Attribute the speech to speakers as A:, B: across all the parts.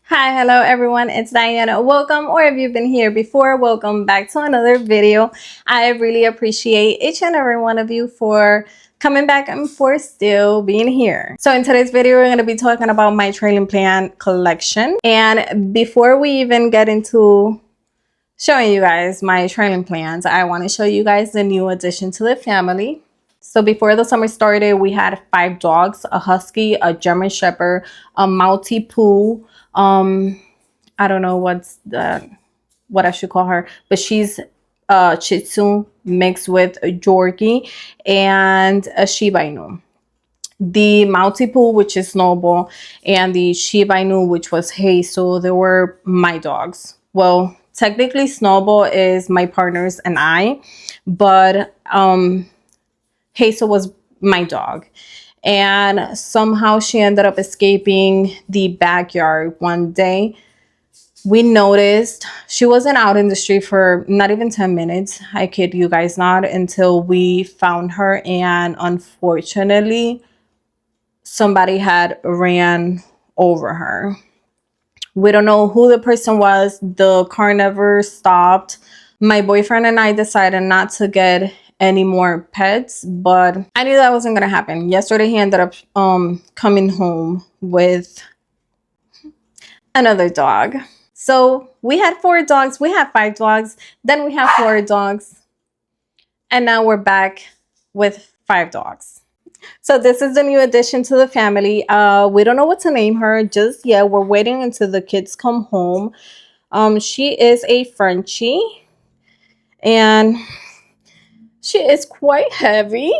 A: Hi, hello everyone, it's Diana. Welcome, or if you've been here before, welcome back to another video. I really appreciate each and every one of you for coming back and for still being here. So in today's video, we're going to be talking about my trailing plant collection. And before we even get into showing you guys my trailing plants, I want to show you guys the new addition to the family. So before the summer started, we had 5 dogs, a husky, a German shepherd, a Maltipoo, I don't know what I should call her, but she's Shih Tzu mixed with a Yorkie and a Shiba Inu. The Maltipoo, which is Snowball, and the Shiba Inu, which was Hazel, they were my dogs. Well, technically Snowball is my partner's and I, but Hazel was my dog. And somehow she ended up escaping the backyard one day. We noticed she wasn't out in the street for not even 10 minutes. I kid you guys not, until we found her. And unfortunately, somebody had ran over her. We don't know who the person was. The car never stopped. My boyfriend and I decided not to get any more pets, but I knew that wasn't gonna happen. Yesterday he ended up coming home with another dog. So we had 4 dogs, we had 5 dogs, then we have 4 dogs, and now we're back with 5 dogs. So this is the new addition to the family. We don't know what to name her just yet. We're waiting until the kids come home. She is a Frenchie, and she is quite heavy.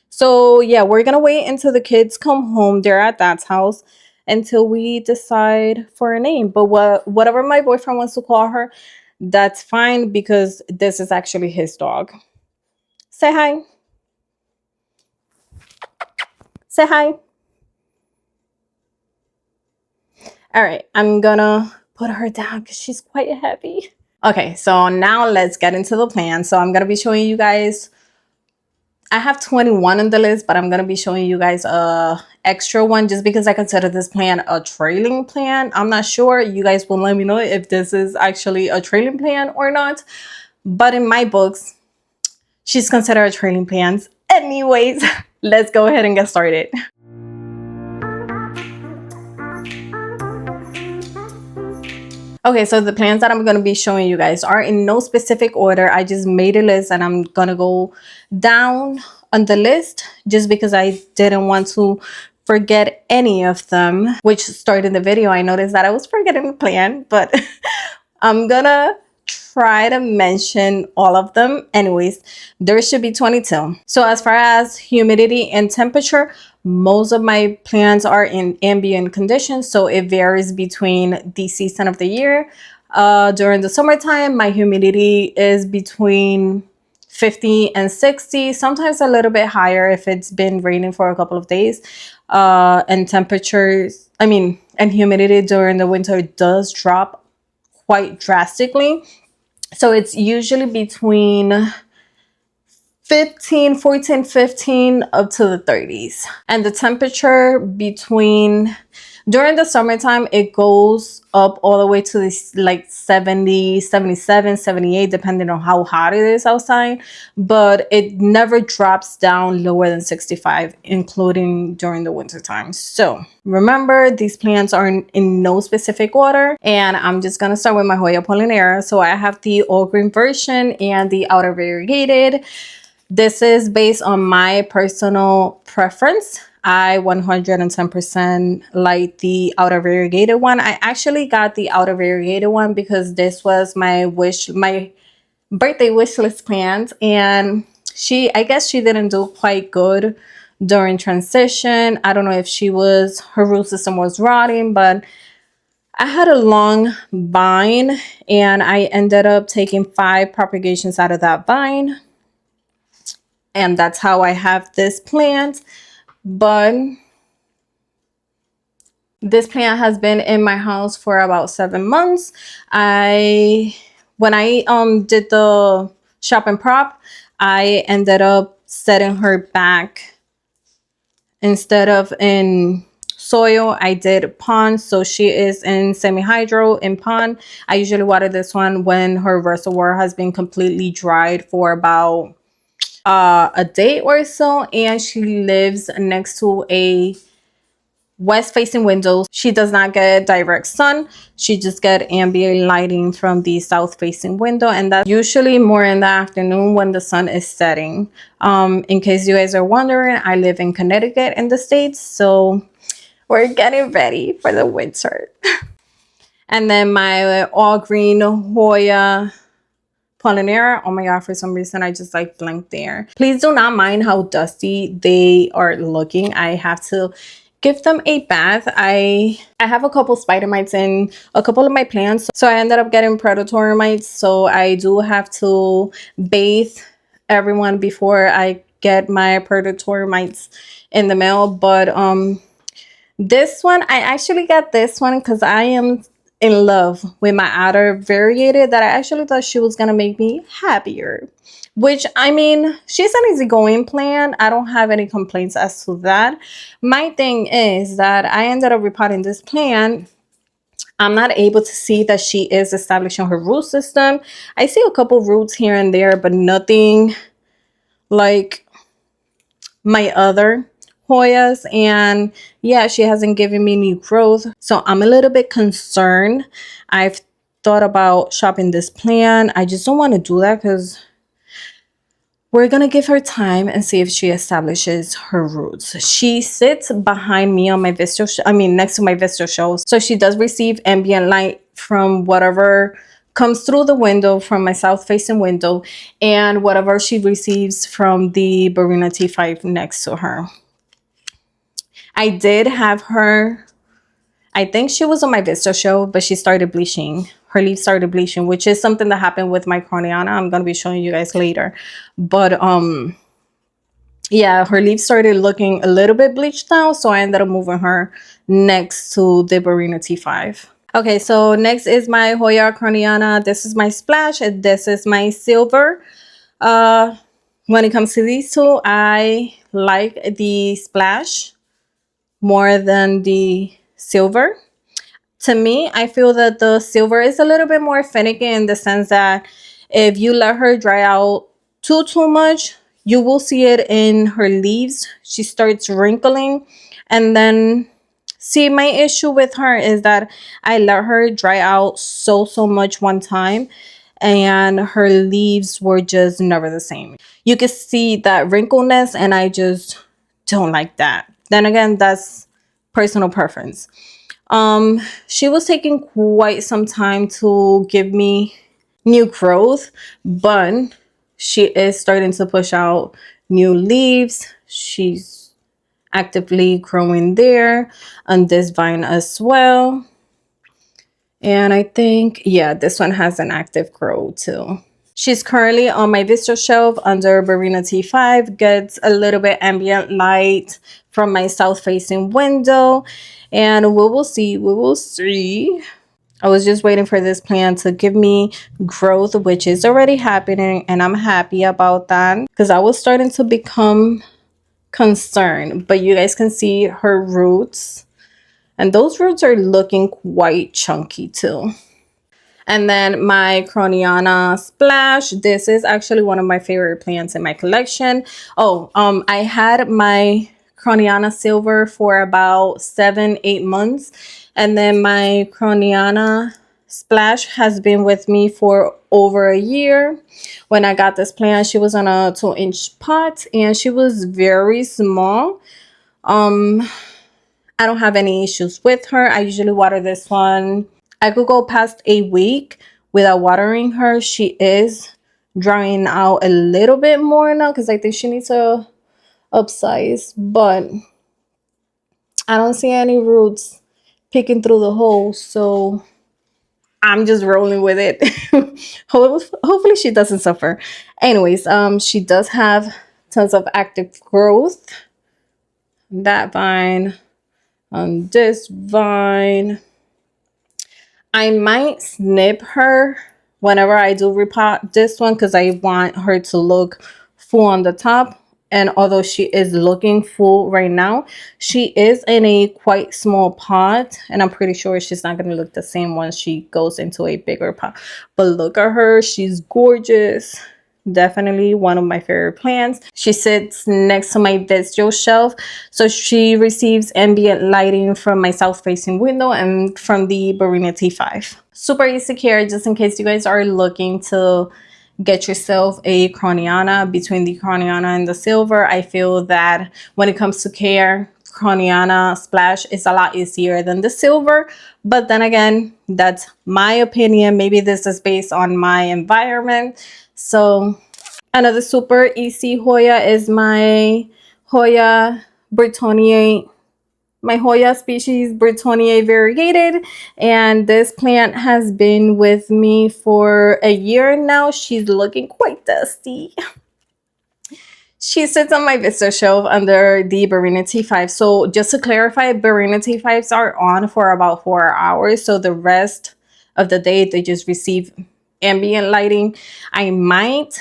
A: So yeah, we're gonna wait until the kids come home. They're at Dad's house until we decide for a name. But whatever my boyfriend wants to call her, that's fine, because this is actually his dog. Say hi. Say hi. All right, I'm gonna put her down because she's quite heavy. Okay, so now let's get into the plan. So I'm gonna be showing you guys, I have 21 on the list, but I'm going to be showing you guys a extra one just because I consider this plant a trailing plant. I'm not sure. You guys will let me know if this is actually a trailing plant or not. But in my books, she's considered a trailing plant. Anyways, let's go ahead and get started. Okay, so the plants that I'm going to be showing you guys are in no specific order. I just made a list and I'm going to go down on the list just because I didn't want to forget any of them, which started the video. I noticed that I was forgetting the plant, but I'm going to try to mention all of them. Anyways, there should be 22. So as far as humidity and temperature, most of my plants are in ambient conditions, so it varies between the season of the year. During the summertime, my humidity is between 50 and 60, sometimes a little bit higher if it's been raining for a couple of days. And temperatures, and humidity during the winter does drop quite drastically. So it's usually between 14, 15 up to the 30s. And the temperature during the summertime, it goes up all the way to this like 70, 77, 78, depending on how hot it is outside. But it never drops down lower than 65, including during the winter time. So remember, these plants are in no specific order. And I'm just going to start with my Hoya Linearis. So I have the all green version and the outer variegated. This is based on my personal preference. I 110% like the outer variegated one. I actually got the outer variegated one because this was my birthday wish list plant, and I guess she didn't do quite good during transition. I don't know if her root system was rotting, but I had a long vine and I ended up taking 5 propagations out of that vine. And that's how I have this plant. But this plant has been in my house for about 7 months. When I did the shop and prop, I ended up setting her back instead of in soil. I did Pant, so she is in semi-hydro in Pant. I usually water this one when her reservoir has been completely dried for about a day or so, and she lives next to a west facing window. She does not get direct sun, she just get ambient lighting from the south facing window, and that's usually more in the afternoon when the sun is setting. In case you guys are wondering, I live in Connecticut in the States, so we're getting ready for the winter. And then my all green Hoya Polyneura. Oh my god, for some reason I just like blinked there. Please do not mind how dusty they are looking. I have to give them a bath. I have a couple spider mites in a couple of my plants, so I ended up getting predatory mites, so I do have to bathe everyone before I get my predatory mites in the mail. But this one, I actually got this one because I am in love with my other Variegated that I actually thought she was gonna make me happier. Which, I mean, she's an easygoing plant. I don't have any complaints as to that. My thing is that I ended up repotting this plant. I'm not able to see that she is establishing her root system. I see a couple roots here and there, but nothing like my other Hoyas. And yeah, she hasn't given me new growth, so I'm a little bit concerned. I've thought about shopping this plant. I just don't want to do that because we're gonna give her time and see if she establishes her roots. She sits behind me on my Vista, next to my Vista shelves, so she does receive ambient light from whatever comes through the window from my south facing window, and whatever she receives from the Burtoniae T5 next to her. I did have her, I think she was on my Vista show, but she started bleaching. Her leaves started bleaching, which is something that happened with my Krohniana. I'm going to be showing you guys later. But yeah, her leaves started looking a little bit bleached now, so I ended up moving her next to the Burtoniae T5. Okay, so next is my Hoya Krohniana. This is my splash, and this is my silver. When it comes to these two, I like the splash more than the silver. To me, I feel that the silver is a little bit more finicky in the sense that if you let her dry out too much, you will see it in her leaves. She starts wrinkling. And then, see, my issue with her is that I let her dry out so much one time, and her leaves were just never the same. You can see that wrinkleness, and I just don't like that. Then again, that's personal preference. She was taking quite some time to give me new growth, but she is starting to push out new leaves. She's actively growing there on this vine as well. And I think, yeah, this one has an active growth too. She's currently on my Vista shelf under Burtoniae T5, gets a little bit ambient light from my south facing window, and we will see. I was just waiting for this plant to give me growth, which is already happening, and I'm happy about that because I was starting to become concerned. But you guys can see her roots, and those roots are looking quite chunky too. And then my Kroniana splash. This is actually one of my favorite plants in my collection. I had my Kroniana silver for about 7-8 months, and then my Kroniana splash has been with me for over a year. When I got this plant, she was on a 2-inch pot, and she was very small. I don't have any issues with her. I usually water this one. I could go past a week without watering her. She is drying out a little bit more now because I think she needs to upsize, but I don't see any roots peeking through the hole, so I'm just rolling with it. Hopefully she doesn't suffer. Anyways, she does have tons of active growth. That vine, on this vine. I might snip her whenever I do repot this one because I want her to look full on the top. And although she is looking full right now, she is in a quite small pot, and I'm pretty sure she's not going to look the same once she goes into a bigger pot. But look at her, she's gorgeous. Definitely one of my favorite plants. She sits next to my vestibule shelf, so she receives ambient lighting from my south facing window and from the Variegata 5. Super easy care, just in case you guys are looking to get yourself a croniana. Between the croniana and the silver, I feel that when it comes to care, croniana splash is a lot easier than the silver. But then again, that's my opinion. Maybe this is based on my environment. So another super easy Hoya is my Hoya Burtoniae, my Hoya species Burtoniae variegated, and this plant has been with me for a year now. She's looking quite dusty. She sits on my Vista shelf under the Variegata 5. So just to clarify, Variegata 5s are on for about 4 hours. So the rest of the day, they just receive ambient lighting. I might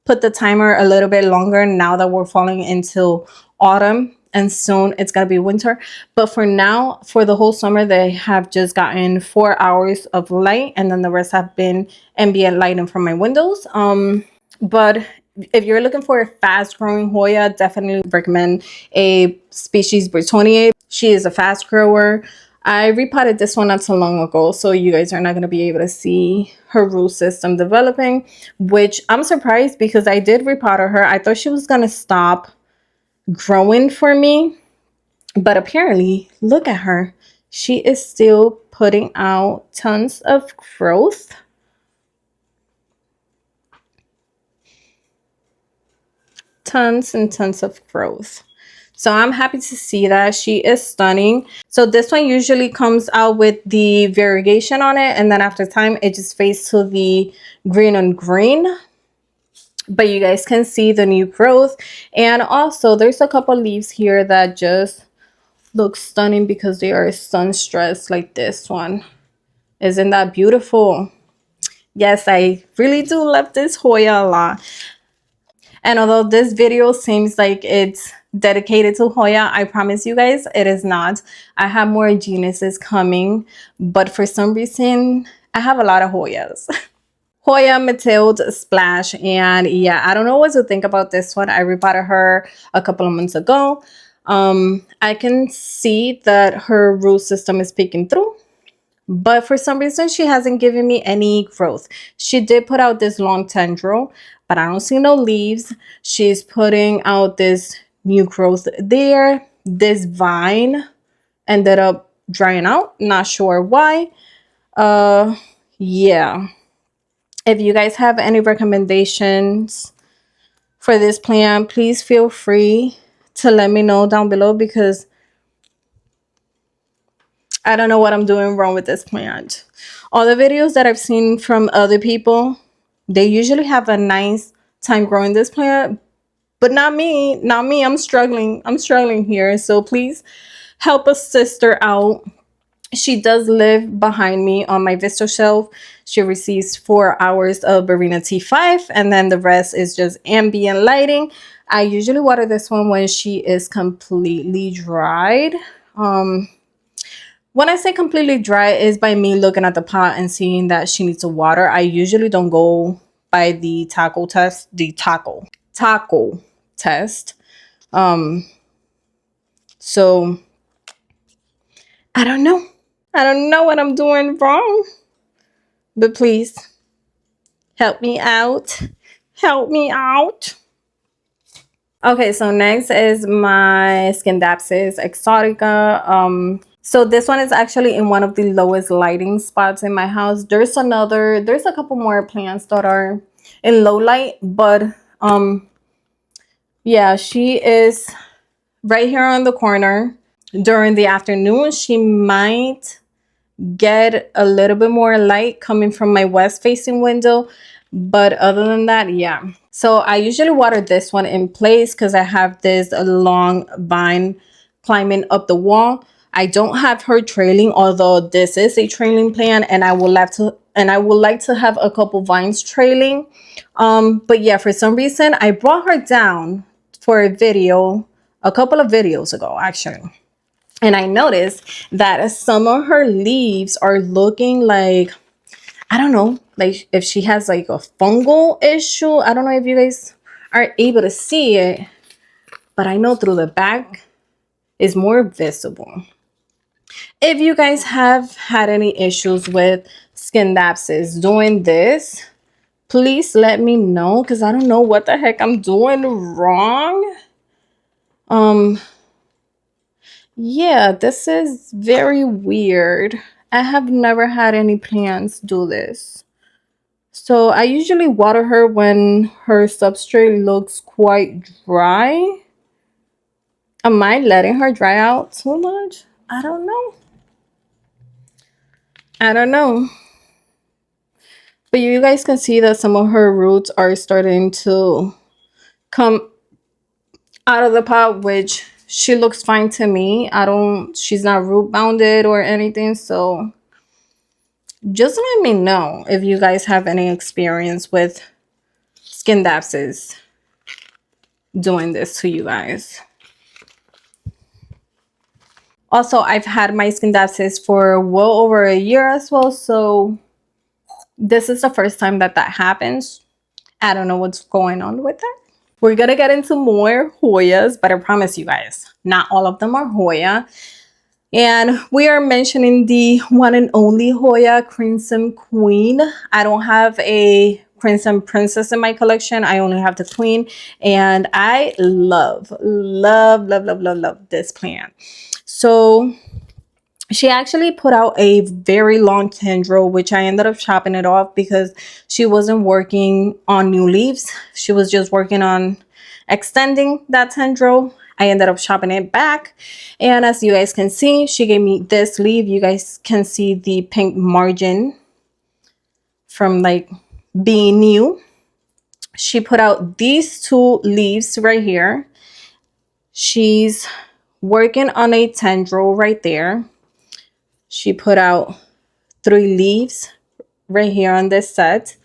A: put the timer a little bit longer now that we're falling into autumn and soon it's gonna be winter. But for now, for the whole summer, they have just gotten 4 hours of light, and then the rest have been ambient lighting from my windows. But if you're looking for a fast growing Hoya, definitely recommend a species Burtoniae. She is a fast grower. I repotted this one not so long ago, so you guys are not going to be able to see her root system developing, which I'm surprised because I did repotter her. I thought she was going to stop growing for me, but apparently, look at her. She is still putting out tons of growth. Tons and tons of growth. So I'm happy to see that. She is stunning. So this one usually comes out with the variegation on it, and then after time it just fades to the green on green. But you guys can see the new growth, and also there's a couple leaves here that just look stunning because they are sun stressed, like this one. Isn't that beautiful? Yes, I really do love this Hoya a lot. And although this video seems like it's dedicated to Hoya, I promise you guys it is not. I have more genuses coming, but for some reason I have a lot of Hoyas. Hoya Mathilde Splash, and yeah, I don't know what to think about this one. I repotted her a couple of months ago. I can see that her root system is peeking through, but for some reason she hasn't given me any growth. She did put out this long tendril, but I don't see no leaves. She's putting out this new growth there. This vine ended up drying out, not sure why. Yeah, if you guys have any recommendations for this plant, please feel free to let me know down below, because I don't know what I'm doing wrong with this plant. All the videos that I've seen from other people, they usually have a nice time growing this plant, but not me. Not me. I'm struggling. I'm struggling here. So please help a sister out. She does live behind me on my Vista shelf. She receives 4 hours of Variegata 5, and then the rest is just ambient lighting. I usually water this one when she is completely dried. When I say completely dry, is by me looking at the pot and seeing that she needs to water. I usually don't go by the taco test. Taco test. So I don't know. I don't know what I'm doing wrong. But please help me out. Help me out. Okay, so next is my Scindapsus Exotica. So this one is actually in one of the lowest lighting spots in my house. There's a couple more plants that are in low light, but yeah, she is right here on the corner. During the afternoon, she might get a little bit more light coming from my west facing window, but other than that, yeah. So I usually water this one in place because I have this long vine climbing up the wall. I don't have her trailing, although this is a trailing plant, and I would like to have a couple vines trailing. But yeah, for some reason I brought her down for a video, a couple of videos ago actually, and I noticed that some of her leaves are looking like, I don't know, like if she has like a fungal issue. I don't know if you guys are able to see it, but I know through the back is more visible. If you guys have had any issues with Scindapsus doing this, please let me know, because I don't know what the heck I'm doing wrong. Yeah, this is very weird. I have never had any plants do this. So I usually water her when her substrate looks quite dry. Am I letting her dry out too much? I don't know. I don't know. But you guys can see that some of her roots are starting to come out of the pot, which she looks fine to me. She's not root bounded or anything. So just let me know if you guys have any experience with Scindapsus doing this to you guys. Also, I've had my Scindapsus for well over a year as well, so this is the first time that happens. I don't know what's going on with that. We're gonna get into more Hoyas, but I promise you guys, not all of them are Hoya. And we are mentioning the one and only Hoya Crimson Queen. I don't have a Crimson Princess in my collection. I only have the Queen, and I love this plant. So she actually put out a very long tendril, which I ended up chopping it off because she wasn't working on new leaves. She was just working on extending that tendril. I ended up chopping it back, and as you guys can see, she gave me this leaf. You guys can see the pink margin from like being new. She put out these two leaves right here. She's working on a tendril right there. She put out 3 leaves right here on this set,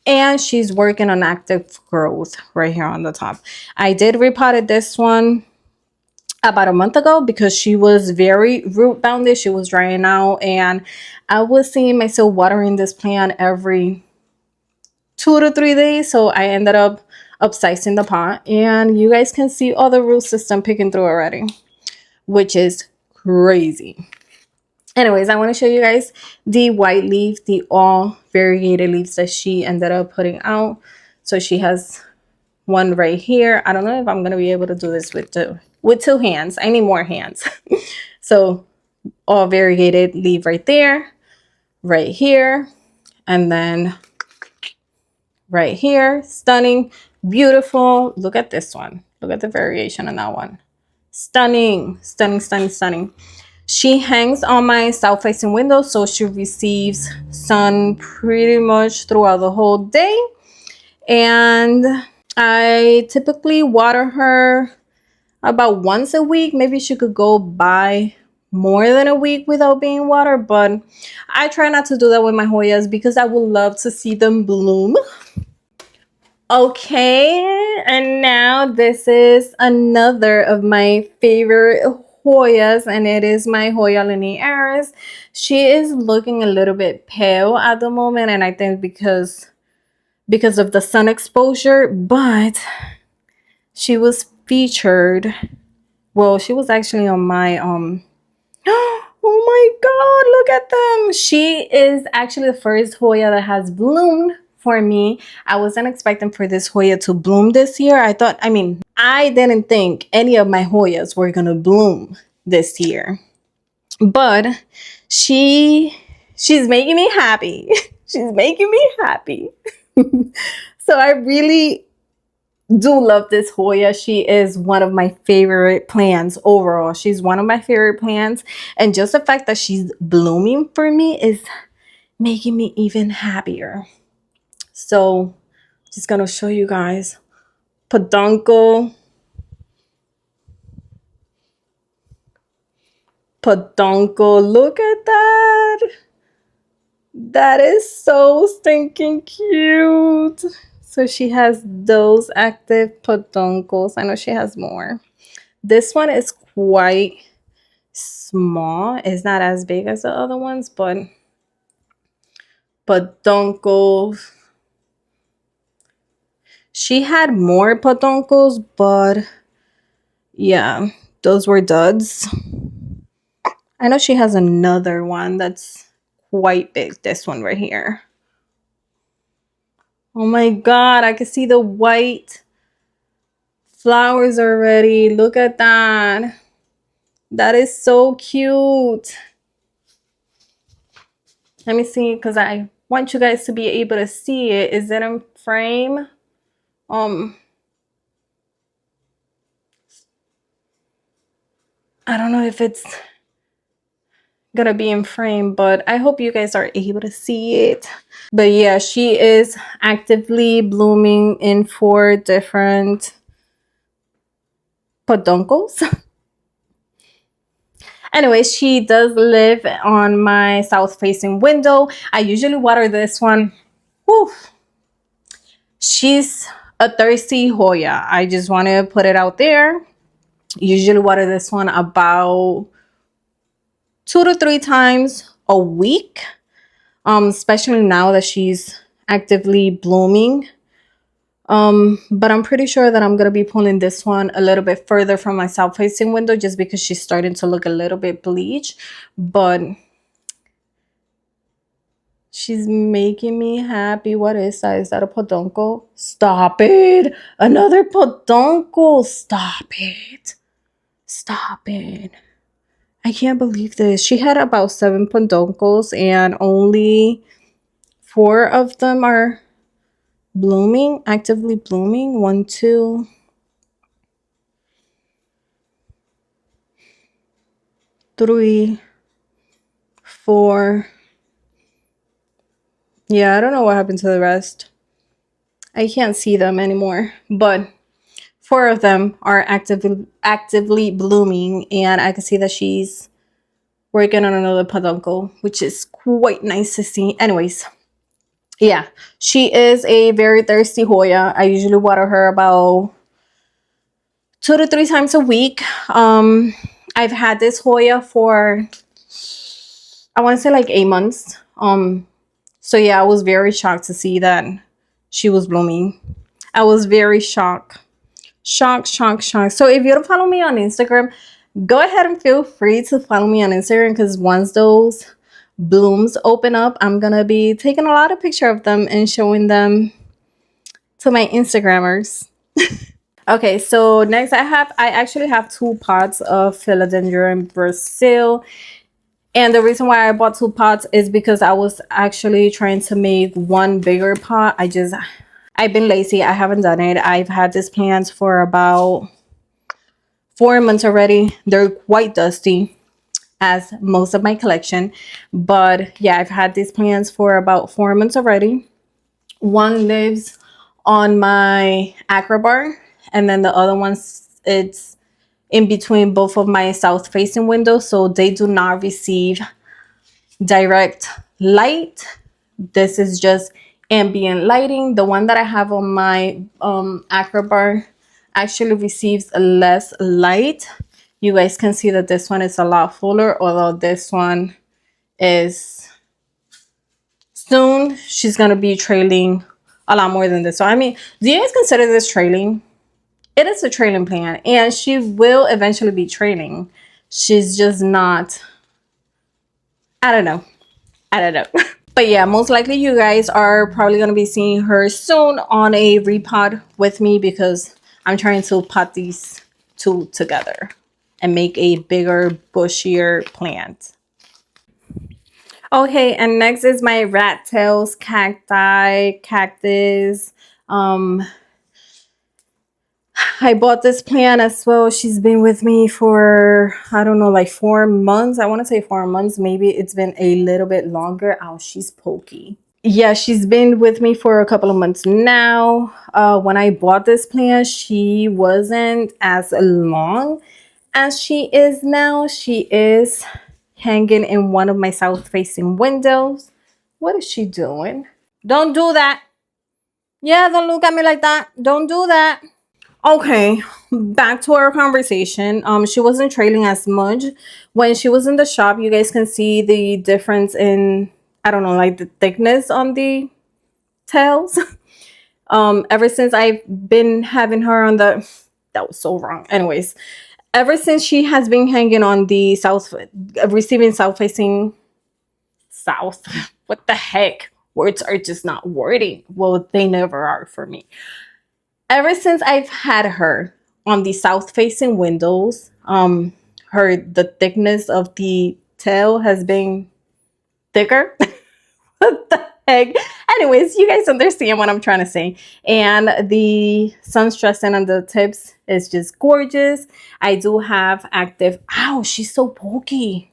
A: and she's working on active growth right here on the top. I did repotted this one about a month ago because she was very root bounded. She was drying out, and I was seeing myself watering this plant every 2 to 3 days. So I ended up upsizing the pot, and you guys can see all the root system picking through already, which is crazy. Anyways, I want to show you guys the white leaf, the all variegated leaves that she ended up putting out. So she has one right here. I don't know if I'm going to be able to do this with two hands. I need more hands. So all variegated leaf right there, right here, and then right here. Stunning, beautiful. Look at this one. Look at the variation on that one. Stunning, stunning, stunning, stunning. She hangs on my south facing window, so she receives sun pretty much throughout the whole day. And I typically water her about once a week. Maybe she could go by more than a week without being watered, but I try not to do that with my Hoyas because I would love to see them bloom. Okay, and now this is another of my favorite Hoyas, and it is my Hoya Linearis. She is looking a little bit pale at the moment, and I think because of the sun exposure, but she was featured. Well, she was actually on my oh my god, look at them. She is actually the first Hoya that has bloomed for me. I wasn't expecting for this Hoya to bloom this year. I didn't think any of my Hoyas were gonna bloom this year, but she's making me happy. She's making me happy. So I really do love this Hoya. She is one of my favorite plants overall. She's one of my favorite plants, and just the fact that she's blooming for me is making me even happier. So just gonna show you guys Poduncle. Look at that. That is so stinking cute. So she has those active podoncles. I know she has more. This one is quite small. It's not as big as the other ones, but podoncles. She had more podoncles, but yeah, those were duds. I know she has another one that's quite big. This one right here. Oh my god, I can see the white flowers already. Look at that. That is so cute. Let me see, because I want you guys to be able to see it. Is it in frame? I don't know if it's gonna be in frame, but I hope you guys are able to see it. But yeah, she is actively blooming in 4 different podoncles. Anyway, she does live on my south facing window. I usually water this one. Whew. She's a thirsty Hoya. I just want to put it out there. Usually water this one about 2 to 3 times a week, especially now that she's actively blooming. But I'm pretty sure that I'm gonna be pulling this one a little bit further from my south facing window just because she's starting to look a little bit bleached. But she's making me happy. What is that? Is that a podonco? Stop it! Another podonco! Stop it! Stop it! I can't believe this. She had about 7 podoncles and only 4 of them are blooming, actively blooming. 1, 2, 3, 4. Yeah, I don't know what happened to the rest. I can't see them anymore, but 4 of them are actively blooming, and I can see that she's working on another peduncle, which is quite nice to see. Anyways, yeah, she is a very thirsty Hoya. I usually water her about 2 to 3 times a week. I've had this Hoya for, I want to say, like 8 months. So yeah, I was very shocked to see that she was blooming. I was very shocked. Shocked. So if you don't follow me on Instagram, go ahead and feel free to follow me on Instagram, because once those blooms open up, I'm gonna be taking a lot of pictures of them and showing them to my Instagrammers. Okay, so next I actually have 2 pots of Philodendron Brasil. And the reason why I bought 2 pots is because I was actually trying to make one bigger pot. I've been lazy. I haven't done it. I've had these plants for about 4 months already. They're quite dusty, as most of my collection. But yeah, I've had these plants for about 4 months already. One lives on my acrobar, and then the other one's, it's in between both of my south facing windows, so they do not receive direct light. This is just ambient lighting. The one that I have on my acrobar actually receives less light. You guys can see that this one is a lot fuller, although this one is, soon she's gonna be trailing a lot more than this. So I mean, do you guys consider this trailing? It is a trailing plant, and she will eventually be trailing. She's just not, I don't know. But yeah, most likely you guys are probably going to be seeing her soon on a repot with me, because I'm trying to pot these 2 together and make a bigger, bushier plant. Okay, and next is my rat tails cactus. I bought this plant as well. She's been with me for, I don't know, like 4 months. I want to say 4 months. Maybe it's been a little bit longer. Oh, she's pokey. Yeah, she's been with me for a couple of months now. When I bought this plant, she wasn't as long as she is now. She is hanging in one of my south facing windows. What is she doing? Don't do that. Yeah, don't look at me like that. Don't do that. Okay, back to our conversation. She wasn't trailing as much. When she was in the shop, you guys can see the difference in, I don't know, like the thickness on the tails. Ever since I've been having her on the, that was so wrong. Anyways, ever since she has been hanging on the south, receiving south facing, south, what the heck? Words are just not wording. Well, they never are for me. Ever since I've had her on the south facing windows, the thickness of the tail has been thicker. What the heck? Anyways, you guys understand what I'm trying to say. And the sun stressing on the tips is just gorgeous. I do have active, ow, she's so pokey.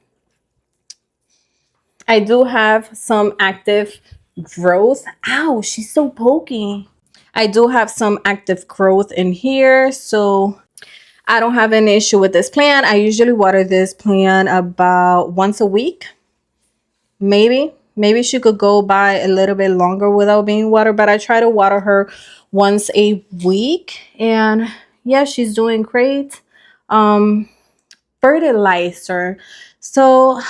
A: I do have some active growth. Ow, she's so pokey. I do have some active growth in here, so I don't have an issue with this plant. I usually water this plant about once a week. Maybe she could go by a little bit longer without being watered, but I try to water her once a week. And yeah, she's doing great. Fertilizer. So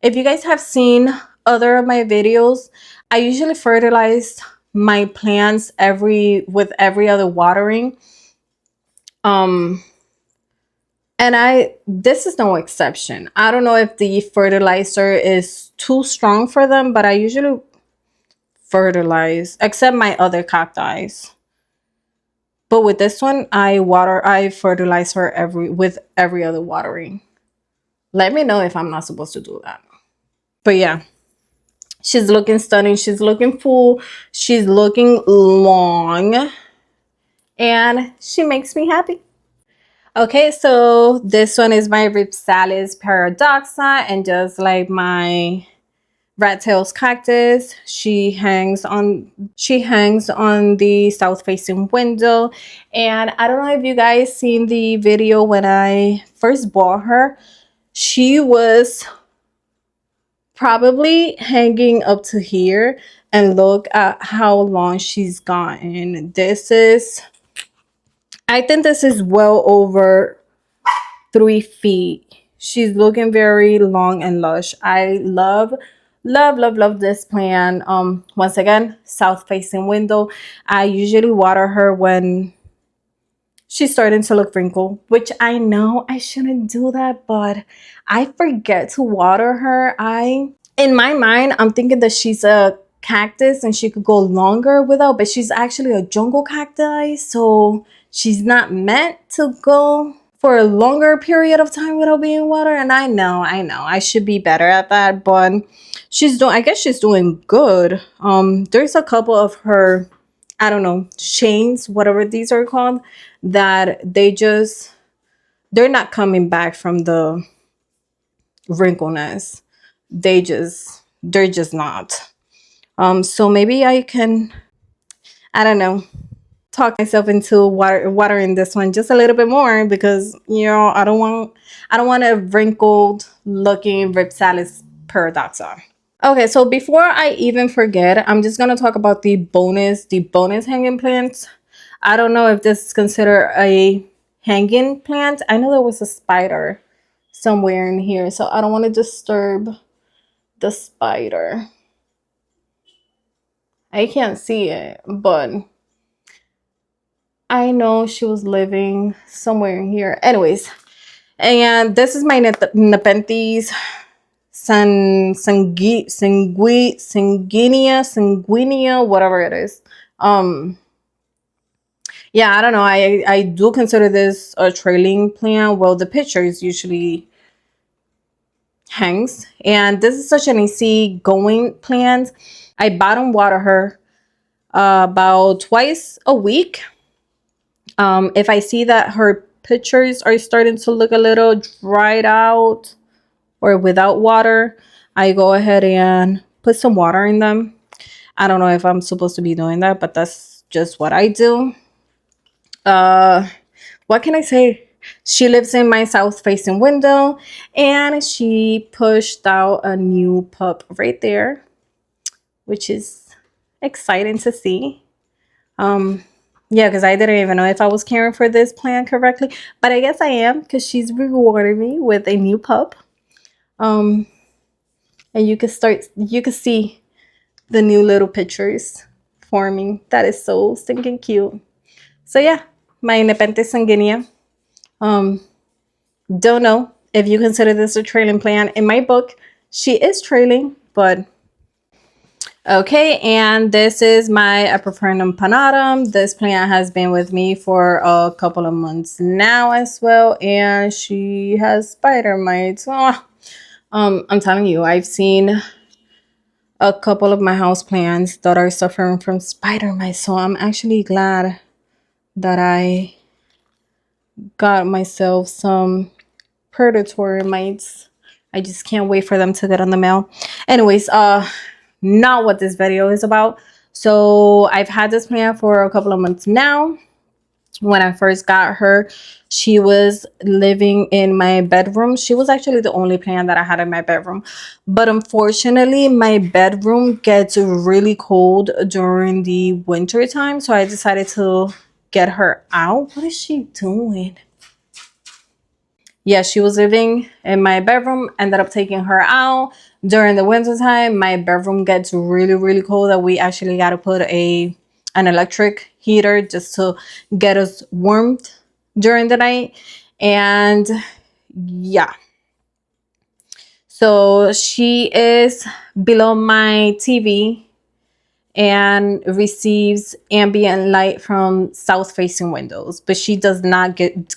A: if you guys have seen other of my videos, I usually fertilize my plants with every other watering. And this is no exception. I don't know if the fertilizer is too strong for them, but I usually fertilize, except my other cacti. But with this one, I fertilize her with every other watering. Let me know if I'm not supposed to do that. But yeah, she's looking stunning. She's looking full. She's looking long. And she makes me happy. Okay, so this one is my Rhipsalis Paradoxa, and just like my rat tails cactus, she hangs on the south facing window. And I don't know if you guys seen the video when I first bought her. She was probably hanging up to here, and look at how long she's gotten. I think this is well over 3 feet. She's looking very long and lush. I love this plant. Once again, south facing window. I usually water her when she's starting to look wrinkled, which I know I shouldn't do that, but I forget to water her. In my mind, I'm thinking that she's a cactus and she could go longer without, but she's actually a jungle cacti, so she's not meant to go for a longer period of time without being watered. And I know I should be better at that, but I guess she's doing good. There's a couple of her, I don't know, chains, whatever these are called, that they're not coming back from the wrinkleness. They're just not. So maybe I can, I don't know, talk myself into watering this one just a little bit more, because I don't want a wrinkled looking Rhipsalis Paradoxa. Okay, so before I even forget, I'm just gonna talk about the bonus hanging plants. I don't know if this is considered a hanging plant. I know there was a spider somewhere in here, so I don't want to disturb the spider. I can't see it, but I know she was living somewhere in here. Anyways, and this is my Nepenthes Sanguinea, whatever it is. Yeah, I don't know. I do consider this a trailing plant. Well, the picture is usually hangs, and this is such an easy going plant. I bottom water her about twice a week. If I see that her pictures are starting to look a little dried out or without water, I go ahead and put some water in them. I don't know if I'm supposed to be doing that, but that's just what I do. What can I say? She lives in my south facing window, and she pushed out a new pup right there, which is exciting to see. Yeah, because I didn't even know if I was caring for this plant correctly, but I guess I am, because she's rewarded me with a new pup. And you can see the new little pictures forming. That is so stinking cute. So yeah, my Nepenthes Sanguinea. Don't know if you consider this a trailing plant. In my book, she is trailing, but okay. And this is my Epipremnum Pinnatum. This plant has been with me for a couple of months now as well, and she has spider mites. Oh, I'm telling you, I've seen a couple of my house plants that are suffering from spider mites, so I'm actually glad that I got myself some predatory mites. I just can't wait for them to get on the mail. Anyways, not what this video is about. So I've had this plant for a couple of months now. When I first got her, she was living in my bedroom. She was actually the only plant that I had in my bedroom, but unfortunately my bedroom gets really cold during the winter time, so I decided to get her out. What is she doing? Yeah, she was living in my bedroom. Ended up taking her out during the winter time. My bedroom gets really cold that we actually got to put an electric heater just to get us warmed during the night. And yeah, so she is below my TV and receives ambient light from south facing windows, but she does not get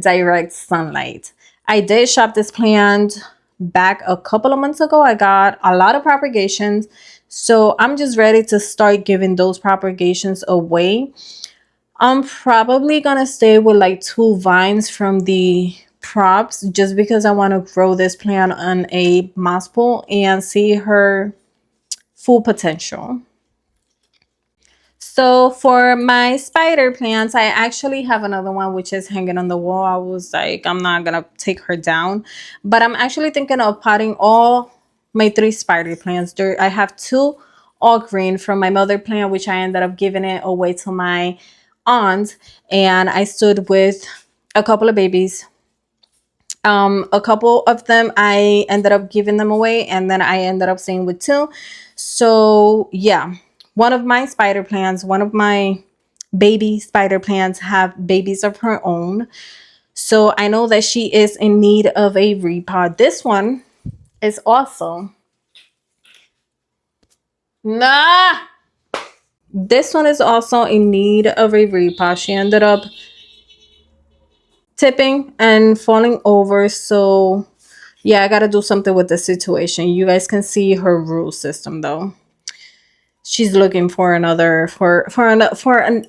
A: direct sunlight. I did shop this plant back a couple of months ago. I got a lot of propagations, so I'm just ready to start giving those propagations away. I'm probably gonna stay with like 2 vines from the props, just because I want to grow this plant on a moss pool and see her full potential. So for my spider plants, I actually have another one which is hanging on the wall. I was like, I'm not gonna take her down, but I'm actually thinking of potting all my 3 spider plants. I have 2 all green from my mother plant, which I ended up giving it away to my aunt, and I stood with a couple of babies. A couple of them I ended up giving them away, and then I ended up staying with 2. So yeah, one of my spider plants, one of my baby spider plants have babies of her own, so I know that she is in need of a repot. This one is also this one is also in need of a repot. She ended up tipping and falling over, so yeah, I gotta do something with the situation. You guys can see her root system though. She's looking for another for an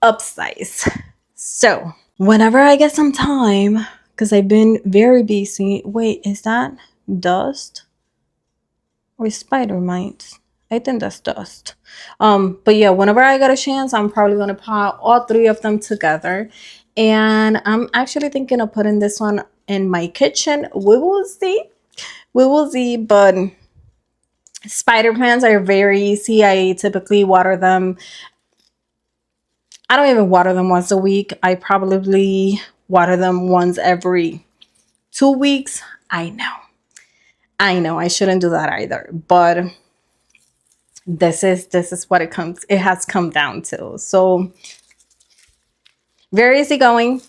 A: upsize. So whenever I get some time, because I've been very busy. Wait, is that dust or spider mites? I think that's dust. But yeah, whenever I get a chance, I'm probably gonna pot all 3 of them together, and I'm actually thinking of putting this one in my kitchen. We will see, but spider plants are very easy. I typically water them. I don't even water them once a week. I probably water them once every 2 weeks. I know I shouldn't do that either, but this is what it has come down to. So very easygoing,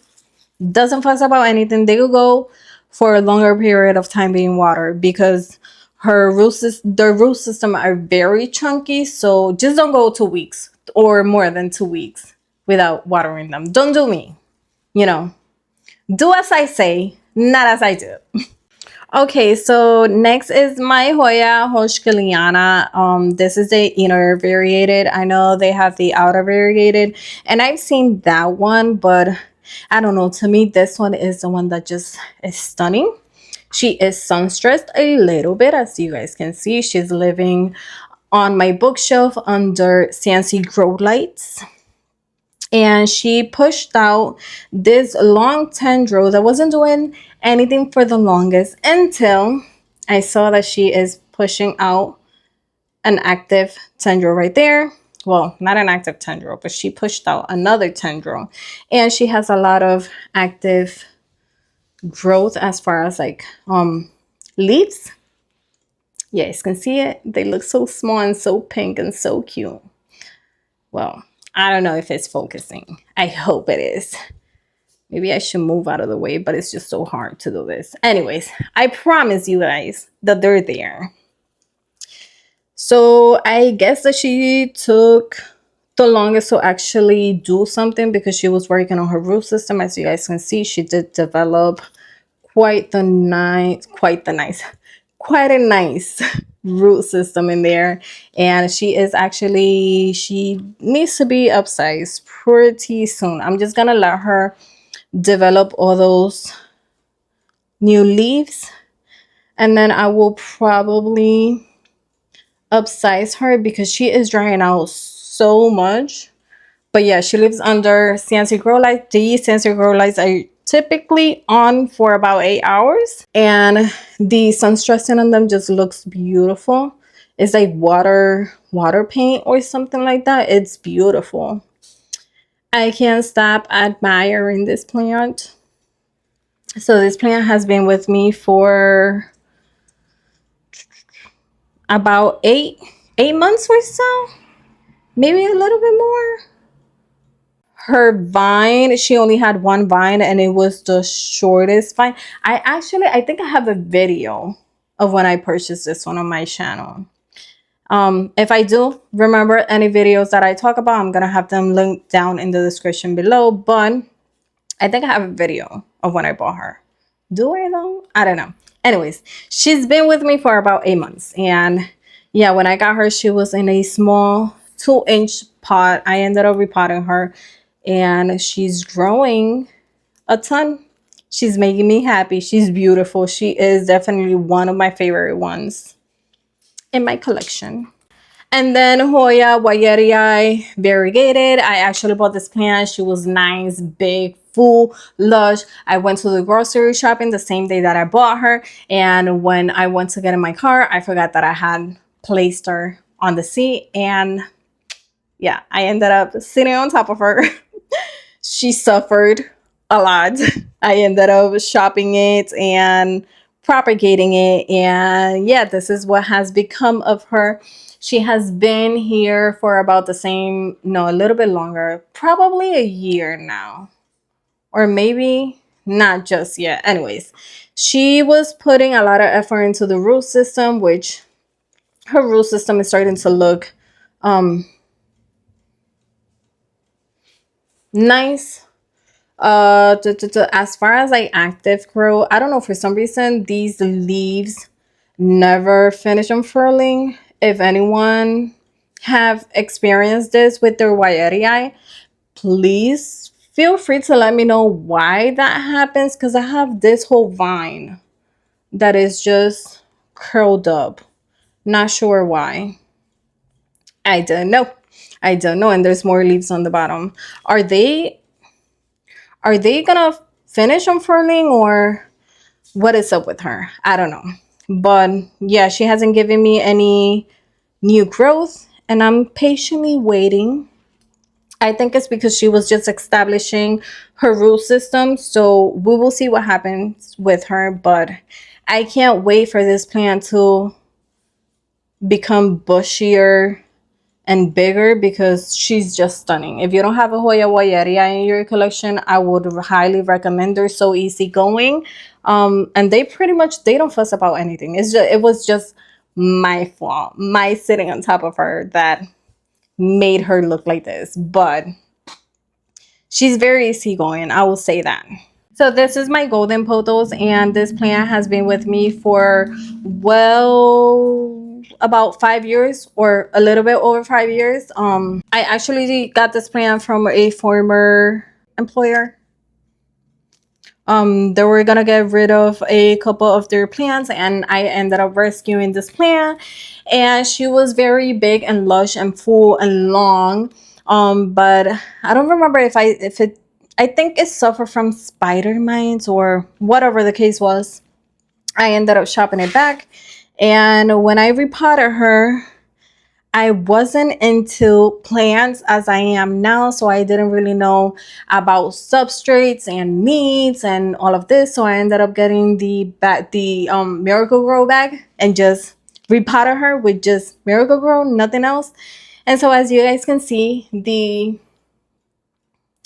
A: doesn't fuss about anything. They will go for a longer period of time being watered, because the root system are very chunky. So just don't go 2 weeks or more than 2 weeks without watering them. Don't do me, do as I say, not as I do. Okay, so next is my Hoya Heuschkeliana. This is the inner variegated. I know they have the outer variegated, and I've seen that one, but I don't know. To me, this one is the one that just is stunning. She is sun-stressed a little bit, as you guys can see. She's living on my bookshelf under Sansi Grow lights. And she pushed out this long tendril that wasn't doing anything for the longest, until I saw that she is pushing out an active tendril right there. Well, not an active tendril, but she pushed out another tendril, and she has a lot of active growth as far as like leaves. Yeah, you can see it. They look so small and so pink and so cute. Well, I don't know if it's focusing. I hope it is. Maybe I should move out of the way, but it's just so hard to do this. Anyways, I promise you guys that they're there. So I guess that she took the longest to actually do something because she was working on her root system. As you guys can see, she did develop quite a nice root system in there. And she needs to be upsized pretty soon. I'm just gonna let her develop all those new leaves, and then I will probably upsize her because she is drying out so much. But yeah, she lives under Sansi Grow lights. These Sansi Grow lights are typically on for about 8 hours, and the sun stressing on them just looks beautiful. It's like water paint or something like that. It's beautiful. I can't stop admiring this plant. So this plant has been with me for about eight months or so, maybe a little bit more. Her vine, she only had one vine, and it was the shortest vine. I think I have a video of when I purchased this one on my channel. If I do remember any videos that I talk about, I'm gonna have them linked down in the description below, but I think I have a video of when I bought her. Do I though? I don't know. Anyways, she's been with me for about 8 months, and yeah, when I got her, she was in a small 2-inch pot. I ended up repotting her, and she's growing a ton. She's making me happy. She's beautiful. She is definitely one of my favorite ones in my collection. And then Hoya Wayettii Variegated. I actually bought this plant. She was nice, big, full, lush. I went to the grocery shopping the same day that I bought her, and when I went to get in my car, I forgot that I had placed her on the seat, and yeah, I ended up sitting on top of her. She suffered a lot. I ended up shopping it and propagating it, and yeah, this is what has become of her. She has been here for about a little bit longer, probably a year now, or maybe not just yet. Anyways, she was putting a lot of effort into the root system, which her root system is starting to look nice. As far as like active grow, I don't know, for some reason these leaves never finish unfurling. If anyone have experienced this with their Wayettii, please feel free to let me know why that happens, because I have this whole vine that is just curled up. Not sure why. I don't know. And there's more leaves on the bottom. Are they gonna finish unfurling, or what is up with her? I don't know. But yeah, she hasn't given me any new growth, and I'm patiently waiting. I think it's because she was just establishing her root system, so we will see what happens with her. But I can't wait for this plant to become bushier and bigger, because she's just stunning. If you don't have a Hoya Wayettii in your collection, I would highly recommend. They're so easygoing, and they don't fuss about anything. It was just my fault, my sitting on top of her, that made her look like this. But she's very easygoing, I will say that. So this is my golden pothos, and this plant has been with me for, well, about 5 years, or a little bit over 5 years. I actually got this plant from a former employer. They were gonna get rid of a couple of their plants, and I ended up rescuing this plant, and she was very big and lush and full and long. But I don't remember I think it suffered from spider mites or whatever the case was. I ended up shopping it back, and when I repotted her, I wasn't into plants as I am now, so I didn't really know about substrates and needs and all of this. So I ended up getting the Miracle Grow bag and just repotted her with just Miracle Grow, nothing else. And so as you guys can see, the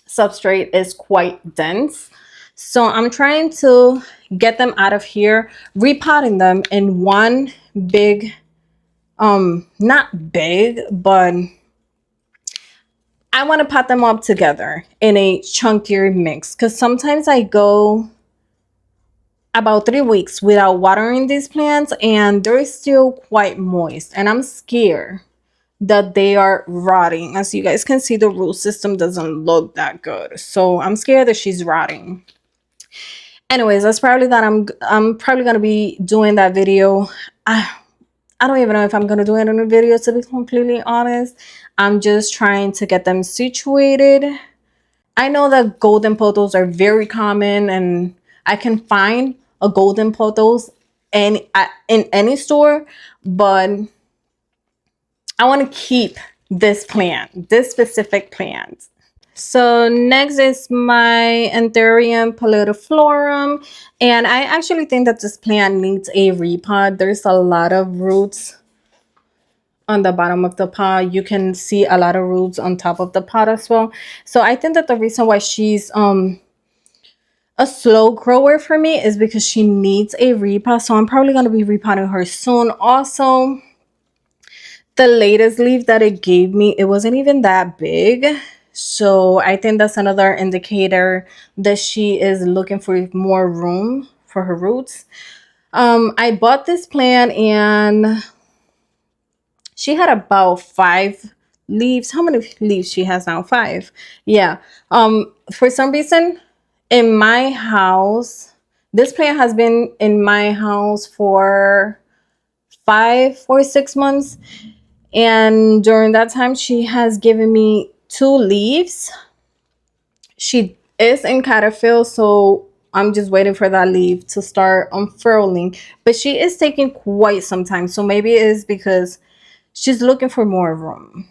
A: substrate is quite dense. So I'm trying to get them out of here, repotting them in one big, not big, but I want to pot them up together in a chunkier mix, because sometimes I go about 3 weeks without watering these plants and they're still quite moist, and I'm scared that they are rotting. As you guys can see, the root system doesn't look that good, so I'm scared that she's rotting. Anyways, that's probably that. I'm probably gonna be doing that video. I don't even know if I'm gonna do it in a video, to be completely honest. I'm just trying to get them situated. I know that golden pothos are very common, and I can find a golden pothos in any store, but I want to keep this plant, this specific plant. So next is my Anthurium Pallidiflorum, and I actually think that this plant needs a repot. There's a lot of roots on the bottom of the pot. You can see a lot of roots on top of the pot as well. So I think that the reason why she's a slow grower for me is because she needs a repot. So I'm probably going to be repotting her soon. Also, the latest leaf that it gave me, it wasn't even that big. So I think that's another indicator that she is looking for more room for her roots. I bought this plant and she had about 5 leaves. How many leaves she has now? 5. Yeah. For some reason, in my house, this plant has been in my house for 5 or 6 months. And during that time, she has given me 2 leaves. She is in caterpillar, so I'm just waiting for that leaf to start unfurling. But she is taking quite some time. So maybe it is because she's looking for more room.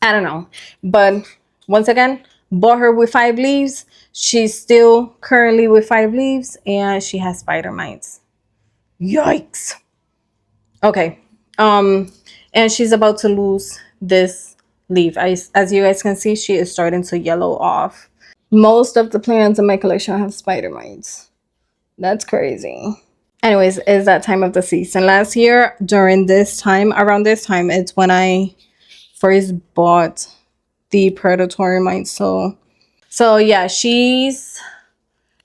A: I don't know. But once again, bought her with 5 leaves. She's still currently with 5 leaves, and she has spider mites. Yikes. Okay. And she's about to lose this leaf. As you guys can see, she is starting to yellow off. Most of the plants in my collection have spider mites. That's crazy. Anyways, it's that time of the season. Last year, around this time, it's when I first bought the predatory mites. So yeah, she's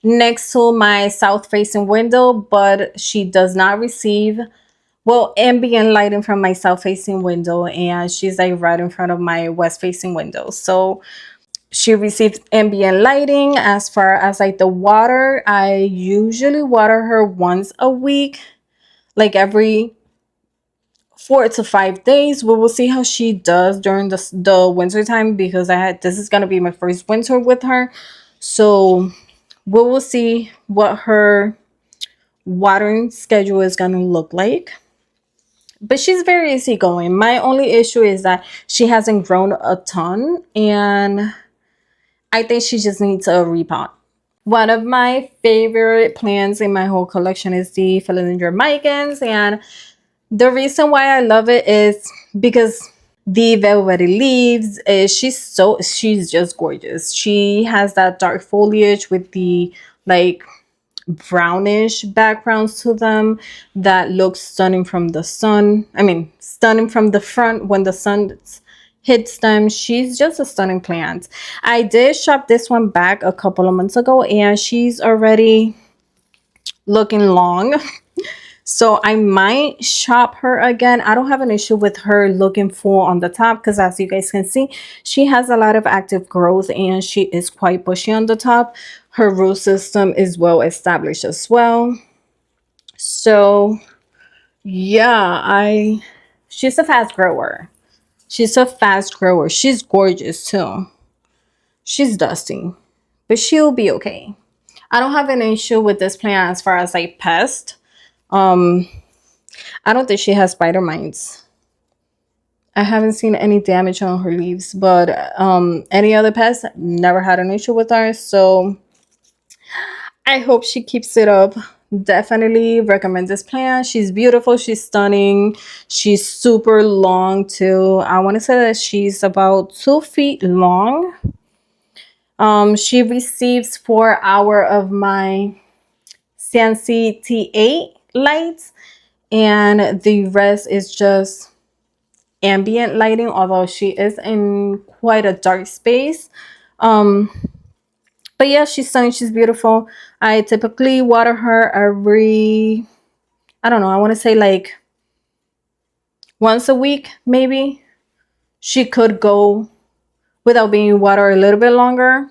A: next to my south facing window, but she does not receive ambient lighting from my south facing window, and she's like right in front of my west facing window. So she receives ambient lighting. As far as like the water, I usually water her once a week, like every 4 to 5 days. We will see how she does during the winter time, because this is gonna be my first winter with her. So we will see what her watering schedule is gonna look like. But she's very easygoing. My only issue is that she hasn't grown a ton, and I think she just needs a repot. One of my favorite plants in my whole collection is the Philodendron Micans, and the reason why I love it is because the velvety leaves, she's just gorgeous. She has that dark foliage with the like brownish backgrounds to them that looks stunning from the sun. I mean, stunning from the front when the sun hits them. She's just a stunning plant. I did shop this one back a couple of months ago, and she's already looking long. So I might shop her again. I don't have an issue with her looking full on the top, because as you guys can see, she has a lot of active growth and she is quite bushy on the top. Her root system is well established as well. So yeah, she's a fast grower. She's a fast grower. She's gorgeous too. She's dusty, but she'll be okay. I don't have an issue with this plant as far as like pest. I don't think she has spider mites. I haven't seen any damage on her leaves, but any other pests, never had an issue with her. So I hope she keeps it up. Definitely recommend this plant. She's beautiful. She's stunning. She's super long too. I want to say that she's about 2 feet long. She receives 4 hours of my Sansi T8 lights, and the rest is just ambient lighting, although she is in quite a dark space. But yeah, she's stunning. She's beautiful. I typically water her every, I don't know, I want to say like once a week, maybe. She could go without being watered a little bit longer.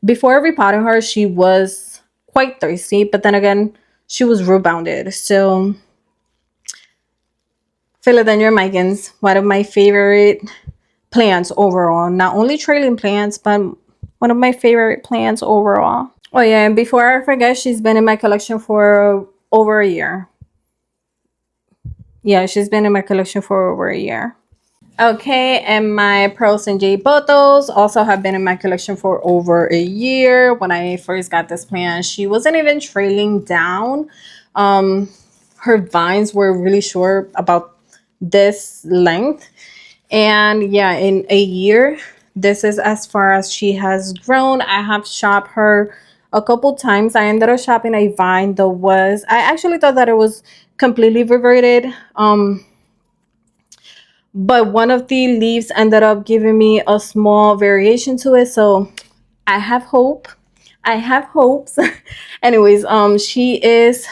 A: Before repotting her, she was quite thirsty, but then again, she was rebounded. So Philodendron Micans, one of my favorite plants overall. Not only trailing plants, but one of my favorite plants overall. Oh yeah, and before I forget, she's been in my collection for over a year. Yeah, she's been in my collection for over a year. Okay, and my pearls and jade Pothos also have been in my collection for over a year. When I first got this plant, she wasn't even trailing down. Her vines were really short, about this length. And yeah, in a year, this is as far as she has grown. I have shopped her a couple times. I ended up shopping a vine that was, I actually thought that it was completely reverted. But one of the leaves ended up giving me a small variation to it. So I have hope. I have hopes. Anyways, she is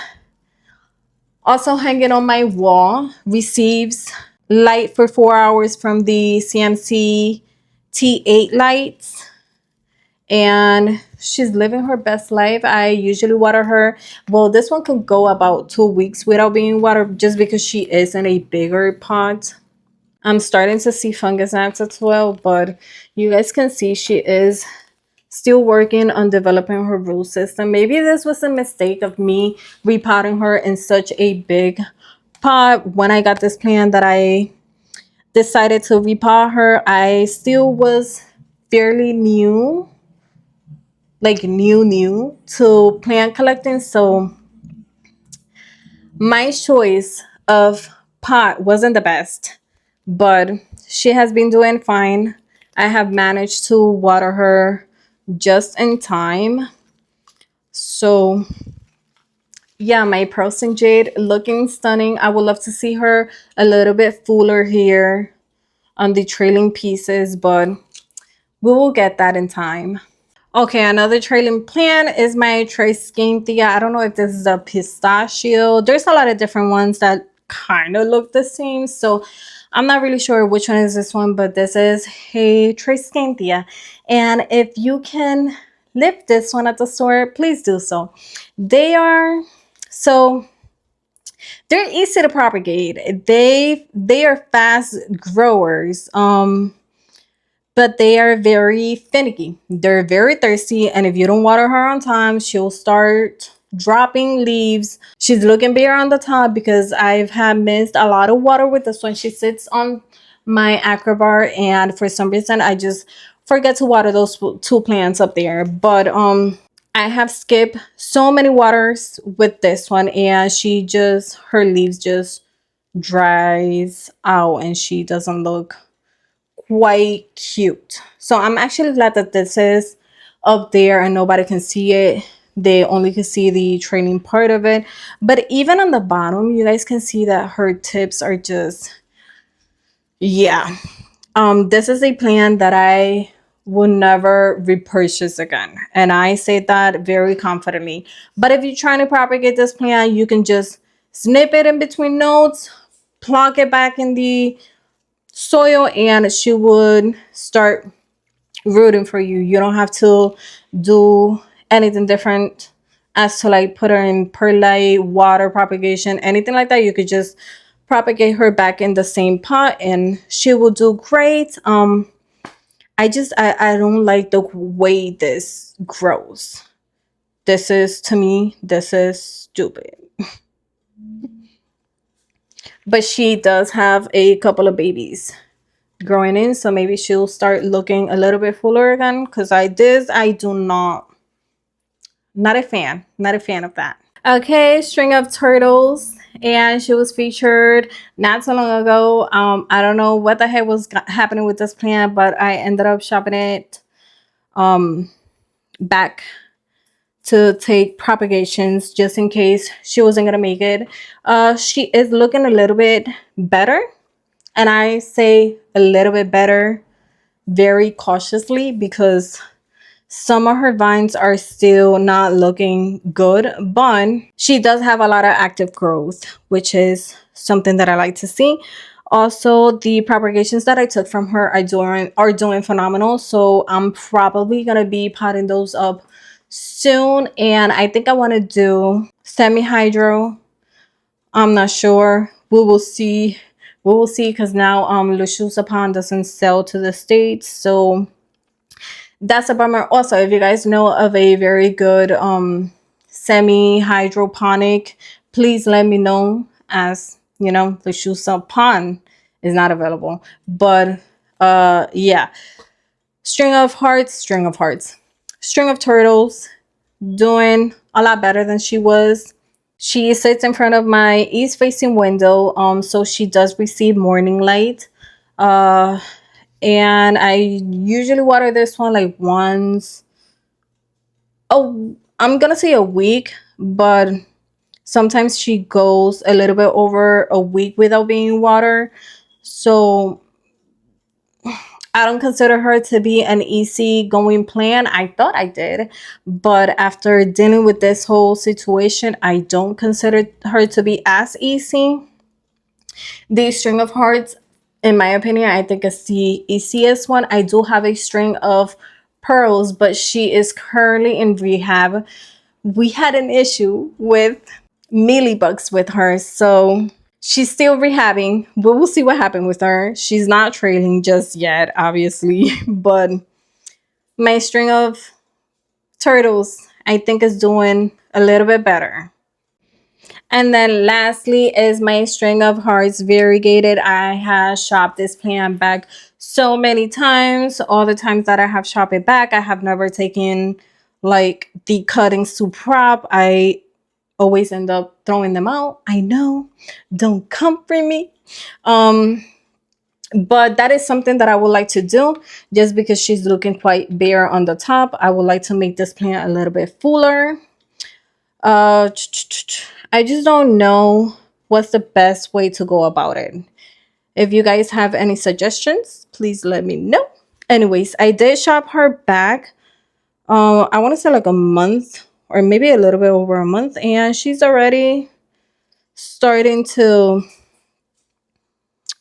A: also hanging on my wall. Receives light for 4 hours from the CMC T8 lights, and she's living her best life. I usually water her. Well, this one could go about 2 weeks without being watered just because she is in a bigger pot. I'm starting to see fungus gnats as well, but you guys can see she is still working on developing her root system. Maybe this was a mistake of me repotting her in such a big pot. When I got this plant that I decided to repot her, I still was fairly new, like new to plant collecting. So my choice of pot wasn't the best, but she has been doing fine. I have managed to water her just in time. So yeah, my pearls and jade looking stunning. I would love to see her a little bit fuller here on the trailing pieces, but we will get that in time. Okay, another trailing plant is my Tradescantia. I don't know if this is a pistachio. There's a lot of different ones that kind of look the same, so I'm not really sure which one is this one, but this is a Tradescantia. And if you can lift this one at the store, please do so. They are so they're easy to propagate. They are fast growers. But they are very finicky. They're very thirsty, and if you don't water her on time, she'll start dropping leaves. She's looking bare on the top because I've had missed a lot of water with this one. She sits on my acrobar, and for some reason I just forget to water those 2 plants up there. But I have skipped so many waters with this one, and her leaves just dries out and she doesn't look quite cute. So I'm actually glad that this is up there and nobody can see it. They only can see the training part of it. But even on the bottom, you guys can see that her tips are just, yeah. This is a plant that I will never repurchase again, and I say that very confidently. But if you're trying to propagate this plant, you can just snip it in between nodes, plonk it back in the soil, and she would start rooting for you. You don't have to do anything different as to like put her in perlite, water propagation, anything like that. You could just propagate her back in the same pot and she will do great. I don't like the way this grows. To me, this is stupid. But she does have a couple of babies. growing in, so maybe she'll start looking a little bit fuller again, because I do not a fan, not a fan of that. Okay, string of turtles, and she was featured not so long ago. I don't know what the heck was happening with this plant, but I ended up shopping it back to take propagations just in case she wasn't gonna make it. She is looking a little bit better, and I say a little bit better very cautiously because some of her vines are still not looking good, but she does have a lot of active growth, which is something that I like to see. Also, the propagations that I took from her are doing phenomenal, so I'm probably gonna be potting those up soon. And I think I want to do semi-hydro. I'm not sure. We will see. We will see, because now Lushosa doesn't sell to the States, so that's a bummer. Also, if you guys know of a very good semi-hydroponic, please let me know, as you know, Lushosa Pond is not available. But yeah, string of turtles, doing a lot better than she was. She sits in front of my east facing window, so she does receive morning light. And I usually water this one like once, oh, I'm gonna say a week, but sometimes she goes a little bit over a week without being watered. So I don't consider her to be an easy going plant. I thought I did, but after dealing with this whole situation, I don't consider her to be as easy. The string of hearts, in my opinion, I think is the easiest one. I do have a string of pearls, but she is currently in rehab. We had an issue with mealybugs with her, so she's still rehabbing. We will see what happened with her. She's not trailing just yet, obviously, but my string of turtles, I think, is doing a little bit better. And then lastly is my string of hearts variegated. I have shopped this plant back so many times. All the times that I have shopped it back, I have never taken like the cuttings to prop. I always end up throwing them out. I know, don't come for me. But that is something that I would like to do, just because she's looking quite bare on the top. I would like to make this plant a little bit fuller. I just don't know what's the best way to go about it. If you guys have any suggestions, please let me know. Anyways, I did shop her back. I want to say like a month, or maybe a little bit over a month, and she's already starting to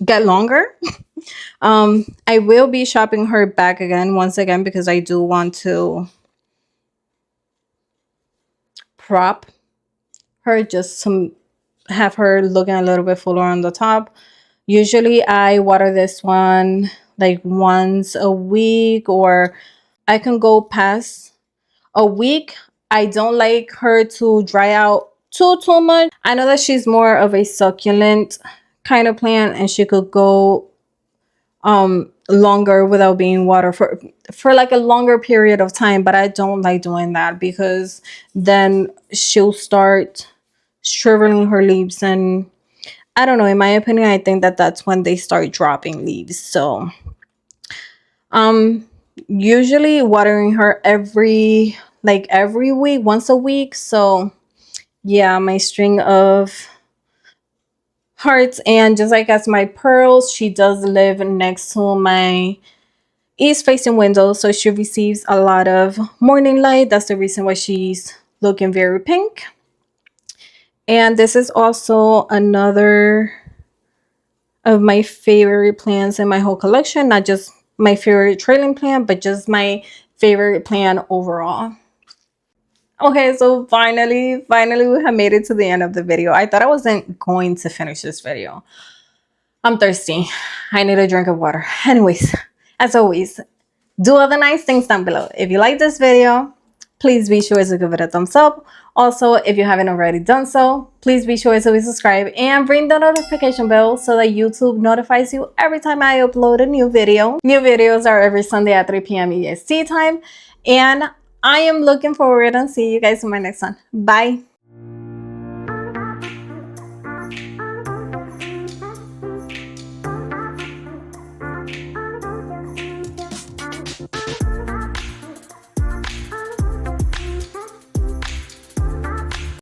A: get longer. I will be shopping her back again once again, because I do want to prop her, just to have her looking a little bit fuller on the top. Usually I water this one like once a week, or I can go past a week. I don't like her to dry out too much. I know that she's more of a succulent kind of plant, and she could go longer without being watered for like a longer period of time, but I don't like doing that, because then she'll start shriveling her leaves, and I don't know, in my opinion, I think that that's when they start dropping leaves. So usually watering her every week, once a week. So yeah, my string of hearts, and just like as my pearls, she does live next to my east facing window, so she receives a lot of morning light. That's the reason why she's looking very pink. And this is also another of my favorite plants in my whole collection. Not just my favorite trailing plant, but just my favorite plant overall. Okay, so finally we have made it to the end of the video. I thought I wasn't going to finish this video. I'm thirsty. I need a drink of water. Anyways, as always, do all the nice things down below. If you like this video, please be sure to give it a thumbs up. Also, if you haven't already done so, please be sure to subscribe and ring the notification bell so that YouTube notifies you every time I upload a new video. New videos are every Sunday at 3 p.m. EST time, and I am looking forward and see you guys in my next one. Bye.